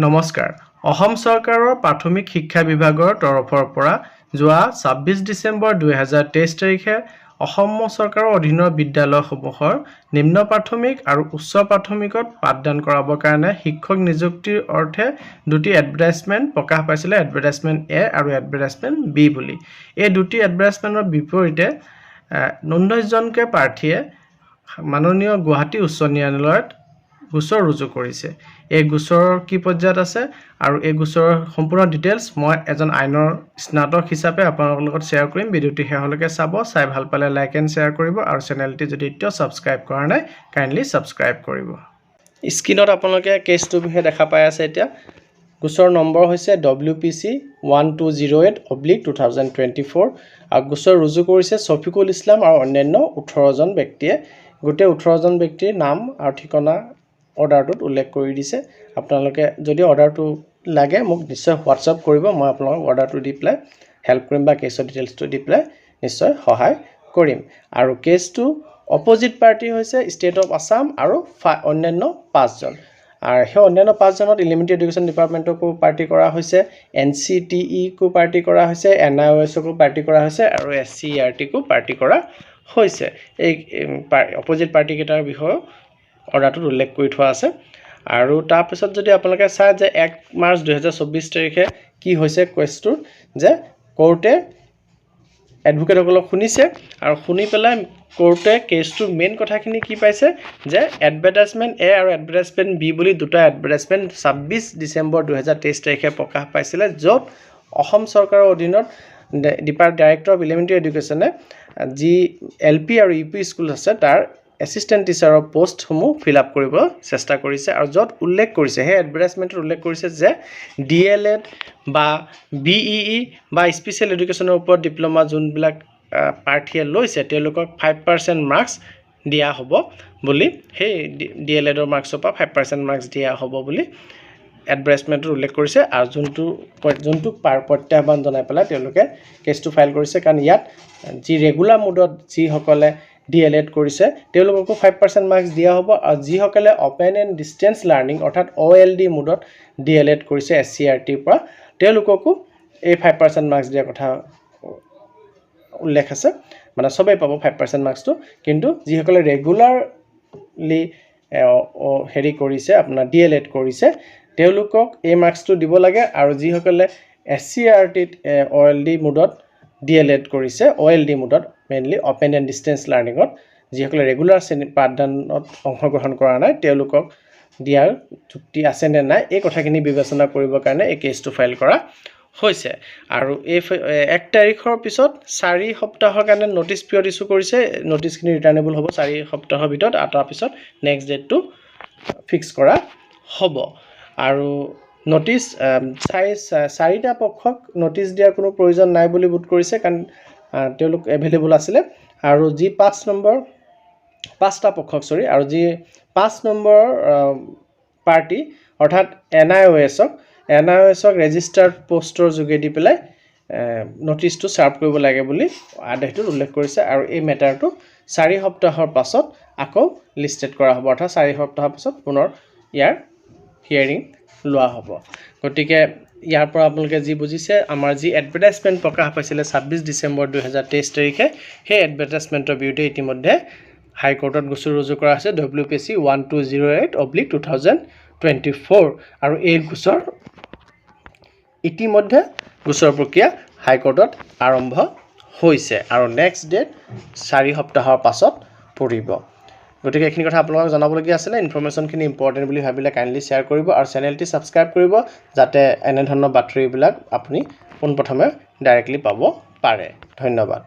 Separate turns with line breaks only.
নমস্কাৰ অসম চৰকাৰৰ প্ৰাথমিক শিক্ষা বিভাগৰ তৰফৰ পৰা যোৱা 26 ডিচেম্বৰ 2023 তাৰিখে অসম চৰকাৰৰ অধীনৰ বিদ্যালয়সমূহৰ নিম্ন প্ৰাথমিক আৰু উচ্চ প্ৰাথমিকত পাঠদান কৰাবৰ কাৰণে শিক্ষক নিযুক্তিৰ অৰ্থে দুটি এডভাৰটাইজমেণ্ট প্ৰকাশ পাইছিলে এডভাৰটাইজমেণ্ট এ আৰু এডভাৰটাইজমেণ্ট বি বুলি এই দুটি এডভাৰটাইজমেণ্টৰ বিপৰীতে 19 জনকে প্ৰাৰ্থীয়ে মাননীয় গুৱাহাটী উচ্চ ন্যায়ালয়ত গোচৰ ৰুজু কৰিছে এই গোচৰৰ কি পৰ্যায়ত আছে আৰু এই গোচৰৰ সম্পূৰ্ণ ডিটেইলছ মই এজন আইনৰ স্নাতক হিচাপে আপোনালোকৰ লগত শ্বেয়াৰ কৰিম ভিডিঅ'টি শেষলৈকে চাব চাই ভাল পালে লাইক এণ্ড শ্বেয়াৰ কৰিব আৰু চেনেলটি যদি এতিয়াও ছাবস্ক্ৰাইব কৰা নাই কাইণ্ডলি ছাবস্ক্ৰাইব কৰিব স্ক্ৰীনত আপোনালোকে কেছটোৰ বিষয়ে দেখা পাই আছে এতিয়া গোচৰ নম্বৰ হৈছে WPC 1208/2024 আৰু গোচৰ ৰুজু কৰিছে শফিকুল ইছলাম আৰু অন্যান্য 18 জন ব্যক্তিয়ে গোটেই 18 জন ব্যক্তিৰ নাম আৰু ঠিকনা অৰ্ডাৰটোত উল্লেখ কৰি দিছে আপোনালোকে যদি অৰ্ডাৰটো লাগে মোক নিশ্চয় হোৱাটছআপ কৰিব মই আপোনালোকক অৰ্ডাৰটো দি পেলাই হেল্প কৰিম বা কেছৰ ডিটেইলছটো দি পেলাই নিশ্চয় সহায় কৰিম আৰু কেছটো অপজিট পাৰ্টি হৈছে ষ্টেট অফ আসাম আৰু অন্যান্য 5 জন আৰু সেই অন্যান্য 5 জনত এলিমেণ্টাৰী এডুকেশ্যন ডিপাৰ্টমেণ্টকো পাৰ্টি কৰা হৈছে NCTE কো পাৰ্টি কৰা হৈছে NIOS কো পাৰ্টি কৰা হৈছে আৰু SCERT কো পাৰ্টি কৰা হৈছে এই অপজিট পাৰ্টি কেইটাৰ বিষয়ে অৰ্ডাৰটোত উল্লেখ কৰি থোৱা আছে আৰু তাৰ পিছত যদি আপোনালোকে চাই যে 1 মাৰ্চ 2024 তাৰিখে কি হৈছে কেছটো যে কোৰ্টে এডভোকেটসকলক শুনিছে আৰু শুনি পেলাই কোৰ্টে কেছটোৰ মেইন কথাখিনি কি পাইছে যে এডভাৰটাইজমেণ্ট এ আৰু এডভাৰটাইজমেণ্ট বি বুলি দুটা এডভাৰটাইজমেণ্ট 26 ডিচেম্বৰ 2023 তাৰিখে প্ৰকাশ পাইছিলে য'ত অসম চৰকাৰৰ অধীনত ডাইৰেক্টৰ অফ এলিমেণ্টাৰী এডুকেশ্যনে যি LP আৰু UP স্কুল আছে তাৰ এছিষ্টেণ্ট টিচাৰৰ পোষ্টসমূহ ফিল আপ কৰিব চেষ্টা কৰিছে আৰু য'ত উল্লেখ কৰিছে সেই এডভাৰটাইজমেণ্টত উল্লেখ কৰিছে যে DLED বা BEE বা স্পেচিয়েল এডুকেশ্যনৰ ওপৰত ডিপ্ল'মা যোনবিলাক প্ৰাৰ্থীয়ে লৈছে তেওঁলোকক 5% মাৰ্কছ দিয়া হ'ব বুলি সেই DLEDৰ মাৰ্কছৰ পৰা 5% মাৰ্কছ দিয়া হ'ব বুলি এডভাৰটাইজমেণ্টত উল্লেখ কৰিছে আৰু যোনটোক প্ৰত্যাহ্বান জনাই পেলাই তেওঁলোকে কেছটো ফাইল কৰিছে কাৰণ ইয়াত যি ৰেগুলাৰ মোডত যিসকলে DLED কৰিছে তেওঁলোককো 5% মাৰ্কছ দিয়া হ'ব আৰু যিসকলে অপেন এণ্ড ডিষ্টেন্স লাৰ্ণিং অৰ্থাৎ OLD মোডত DLED কৰিছে SCERTৰ পৰা তেওঁলোককো এই 5% মাৰ্কছ দিয়াৰ কথা উল্লেখ আছে মানে সবেই পাব 5% মাৰ্কছটো কিন্তু যিসকলে ৰেগুলাৰলি হেৰি কৰিছে আপোনাৰ DLED কৰিছে তেওঁলোকক এই মাৰ্কছটো দিব লাগে আৰু যিসকলে SCERTত OLD মোডত DLED কৰিছে OLD মোডত মেইনলি অপেন এণ্ড ডিষ্টেন্স লাৰ্ণিঙত যিসকলে ৰেগুলাৰ পাঠদানত অংশগ্ৰহণ কৰা নাই তেওঁলোকক দিয়াৰ চুক্তি আছে নে নাই এই কথাখিনি বিবেচনা কৰিবৰ কাৰণে এই কেছটো ফাইল কৰা হৈছে আৰু এই 1 তাৰিখৰ পিছত 4 সপ্তাহৰ কাৰণে নটিচ পিৰিয়ড ইছ্যু কৰিছে নটিচখিনি ৰিটাৰ্নেবল হ'ব 4 সপ্তাহৰ ভিতৰত আৰু তাৰ পিছত নেক্সট ডেটটো ফিক্স কৰা হ'ব আৰু নটিচ 4টা পক্ষক নটিচ দিয়াৰ কোনো প্ৰয়োজন নাই বুলি বোধ কৰিছে কাৰণ তেওঁলোক এভেইলেবল আছিলে আৰু যি 5টা পক্ষক আৰু যি 5 নম্বৰ পাৰ্টি অৰ্থাৎ NIOSক ৰেজিষ্টাৰ্ড পোষ্টৰ যোগেদি পেলাই নটিচটো ছাৰ্ভ কৰিব লাগে বুলি আদেশটোত উল্লেখ কৰিছে আৰু এই মেটাৰটো 4 সপ্তাহৰ পাছত আকৌ লিষ্টেড কৰা হ'ব অৰ্থাৎ 4 সপ্তাহৰ পাছত পুনৰ ইয়াৰ হিয়াৰিং লোৱা হ'ব গতিকে ইয়াৰ পৰা আপোনালোকে যি বুজিছে আমাৰ যি এডভাৰটাইজমেণ্ট প্ৰকাশ পাইছিলে 26 ডিচেম্বৰ 2023 তাৰিখে সেই এডভাৰটাইজমেণ্টৰ বিৰুদ্ধে ইতিমধ্যে হাইকোৰ্টত গোচৰ ৰুজু কৰা হৈছে WPC 1208/2024 আৰু এই গোচৰ ইতিমধ্যে গোচৰ প্ৰক্ৰিয়া হাইকোৰ্টত আৰম্ভ হৈছে আৰু নেক্সট ডেট 4 সপ্তাহৰ পাছত পৰিব গতিকে এইখিনি কথা আপোনালোকক জনাবলগীয়া আছিলে ইনফৰমেশ্যনখিনি ইম্পৰ্টেণ্ট বুলি ভাবিলে কাইণ্ডলি শ্বেয়াৰ কৰিব আৰু চেনেলটি ছাবস্ক্ৰাইব কৰিব যাতে এনেধৰণৰ বাতৰিবিলাক আপুনি পোনপ্ৰথমে ডাইৰেক্টলি পাব পাৰে ধন্যবাদ